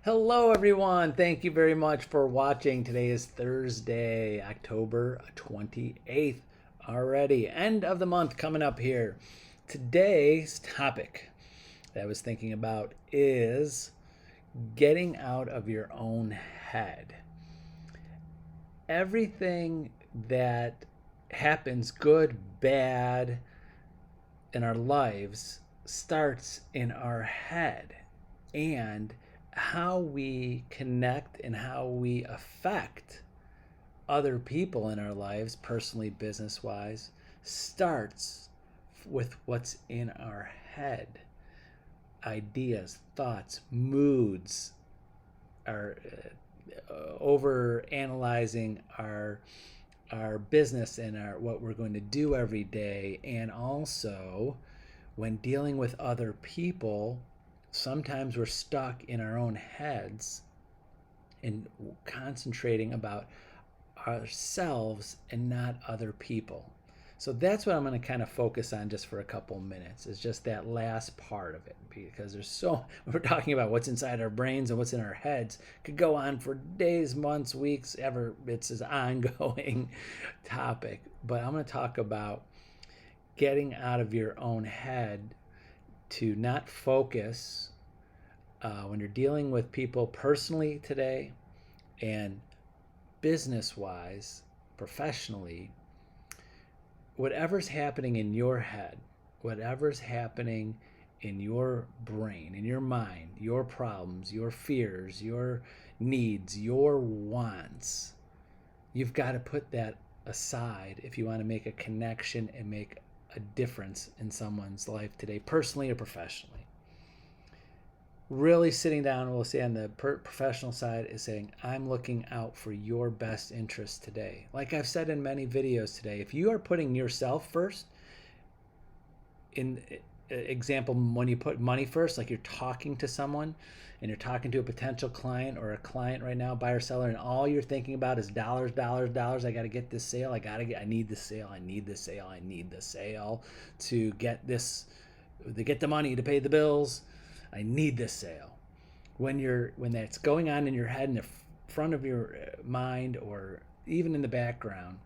Hello, everyone. Thank you very much for watching. Today is Thursday, October 28th. Already, end of the month coming up here. Today's topic that I was thinking about is getting out of your own head. Everything that happens, good, bad, in our lives starts in our head. And how we connect and how we affect other people in our lives, personally, business wise, starts with what's in our head. Ideas, thoughts, moods, our over analyzing our business and our what we're going to do every day, and also when dealing with other people, sometimes we're stuck in our own heads and concentrating about ourselves and not other people. So that's what I'm going to kind of focus on just for a couple minutes, is just that last part of it, because we're talking about what's inside our brains and what's in our heads. It could go on for days, months, weeks, ever. It's an ongoing topic. But I'm going to talk about getting out of your own head to not focus when you're dealing with people personally today and business wise, professionally, whatever's happening in your head, whatever's happening in your brain, in your mind, your problems, your fears, your needs, your wants, you've got to put that aside if you want to make a connection and make a difference in someone's life today, personally or professionally. Really sitting down, we'll say on the professional side, is saying, I'm looking out for your best interest today. Like I've said in many videos today, if you are putting yourself first, in example, when you put money first, like you're talking to someone and you're talking to a potential client or a client right now, buyer, seller, and all you're thinking about is dollars, dollars, dollars. I got to get this sale. I need the sale. I need the sale. I need the sale to get this, to get the money to pay the bills. I need this sale. When that's going on in your head, in the front of your mind, or even in the background,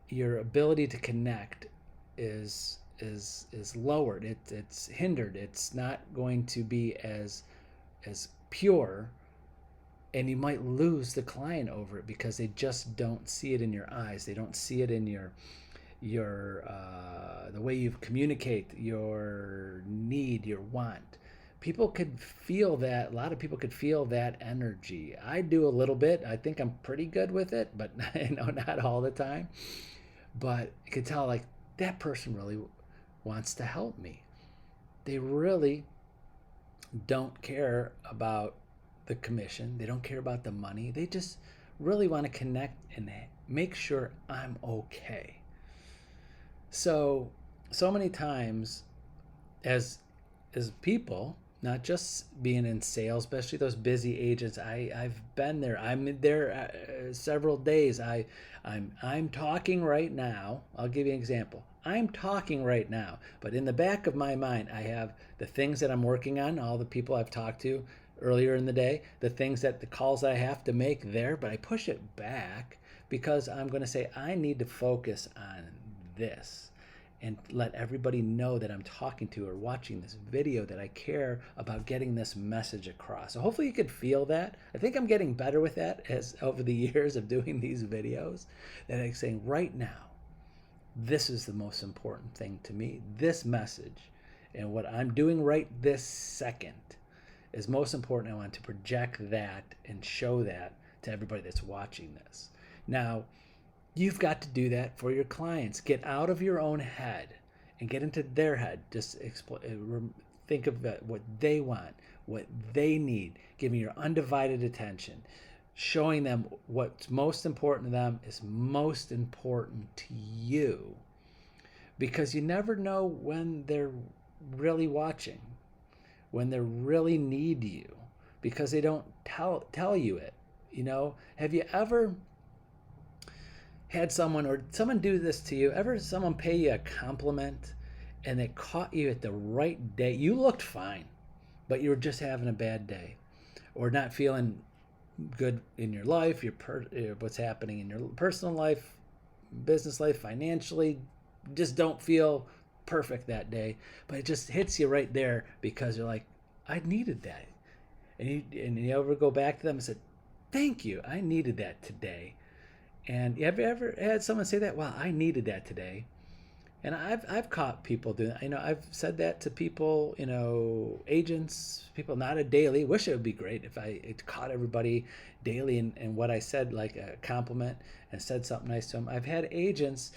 your ability to connect is lowered. It's hindered. It's not going to be as pure, and you might lose the client over it because they just don't see it in your eyes. They don't see it in your the way you communicate your need, your want. People could feel that. A lot of people could feel that energy. I do a little bit. I think I'm pretty good with it, but not all the time. But you could tell, like, that person really wants to help me. They really don't care about the commission. They don't care about the money. They just really want to connect and make sure I'm okay. So many times, as people, not just being in sales, especially those busy agents. I've been there. I'm there several days. I'm talking right now. I'll give you an example. I'm talking right now, but in the back of my mind, I have the things that I'm working on, all the people I've talked to earlier in the day, the things that the calls I have to make there, but I push it back because I'm going to say I need to focus on this and let everybody know that I'm talking to or watching this video, that I care about getting this message across. So hopefully you could feel that. I think I'm getting better with that as over the years of doing these videos, that I'm saying right now, this is the most important thing to me. This message and what I'm doing right this second is most important. I want to project that and show that to everybody that's watching this. Now, you've got to do that for your clients. Get out of your own head and get into their head. Just think of what they want, what they need, giving your undivided attention, showing them what's most important to them is most important to you. Because you never know when they're really watching, when they really need you, because they don't tell you it. Have you ever had someone, or someone do this to you? Ever someone pay you a compliment and it caught you at the right day? You looked fine, but you were just having a bad day. or not feeling good in your life, what's happening in your personal life, business life, financially, just don't feel perfect that day, but it just hits you right there because you're like, I needed that. And you ever go back to them and said, thank you, I needed that today. And have you ever had someone say that? Well, I needed that today. And I've caught people doing that. I've said that to people, agents, people, not a daily. Wish it would be great if I caught everybody daily and what I said, like a compliment, and said something nice to them. I've had agents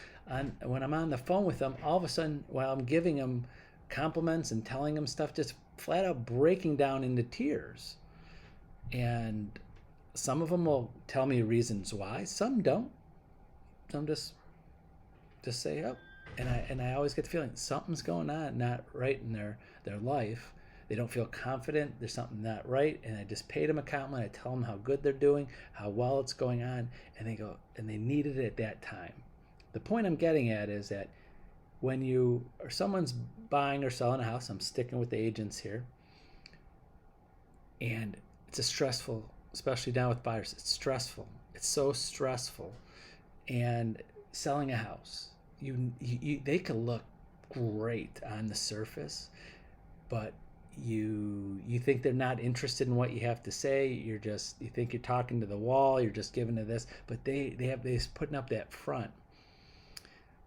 when I'm on the phone with them, all of a sudden while I'm giving them compliments and telling them stuff, just flat out breaking down into tears. And some of them will tell me reasons why. Some don't. Some just say, oh. And I always get the feeling something's going on not right in their life. They don't feel confident. There's something not right. And I just paid them a compliment. I tell them how good they're doing, how well it's going on. And they go, and they needed it at that time. The point I'm getting at is that when someone's buying or selling a house, I'm sticking with the agents here, and it's a stressful, especially now with buyers, it's stressful. It's so stressful. And selling a house, they could look great on the surface, but you think they're not interested in what you have to say. You think you're talking to the wall. You're just giving to this, but they're putting up that front.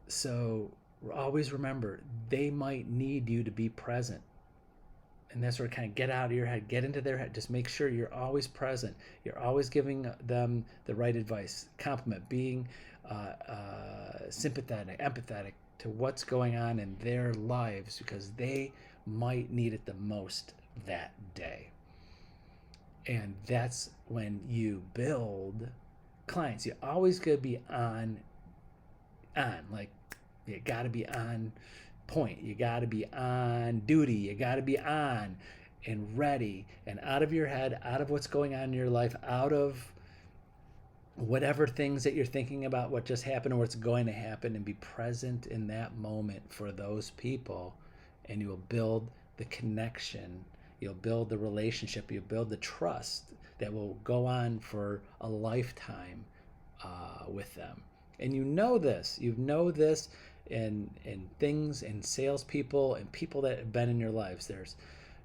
So always remember, they might need you to be present. And that's where kind of get out of your head, get into their head. Just make sure you're always present. You're always giving them the right advice, compliment, being sympathetic, empathetic to what's going on in their lives, because they might need it the most that day. And that's when you build clients. You always got to be on, like, you got to be on point. You got to be on duty. You got to be on and ready and out of your head, out of what's going on in your life, out of whatever things that you're thinking about, what just happened or what's going to happen, and be present in that moment for those people. And you will build the connection. You'll build the relationship. You'll build the trust that will go on for a lifetime with them. And you know this in things, in salespeople and people that have been in your lives. There's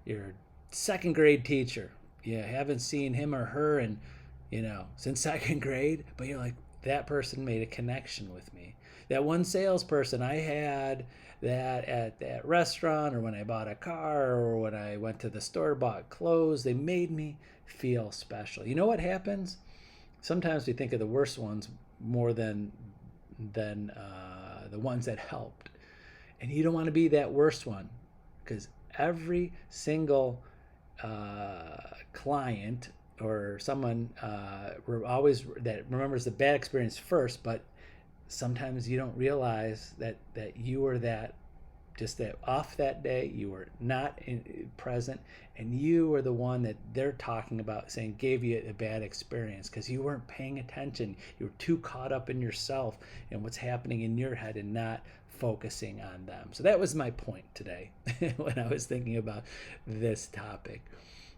your second grade teacher. You haven't seen him or her since second grade, but you're like, that person made a connection with me. That one salesperson I had that at that restaurant, or when I bought a car, or when I went to the store, bought clothes, they made me feel special. You know what happens? Sometimes we think of the worst ones more than the ones that helped. And you don't want to be that worst one, because every single client or someone always that remembers the bad experience first, but sometimes you don't realize that you were that off that day, you were not present, and you were the one that they're talking about, saying gave you a bad experience because you weren't paying attention. You were too caught up in yourself and what's happening in your head and not focusing on them. So that was my point today when I was thinking about this topic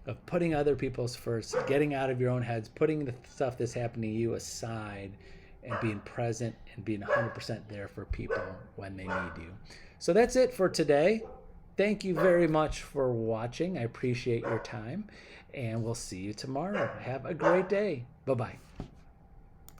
of putting other people's first, getting out of your own heads, putting the stuff that's happening to you aside, and being present and being 100% there for people when they need you. So that's it for today. Thank you very much for watching. I appreciate your time, and we'll see you tomorrow. Have a great day. Bye-bye.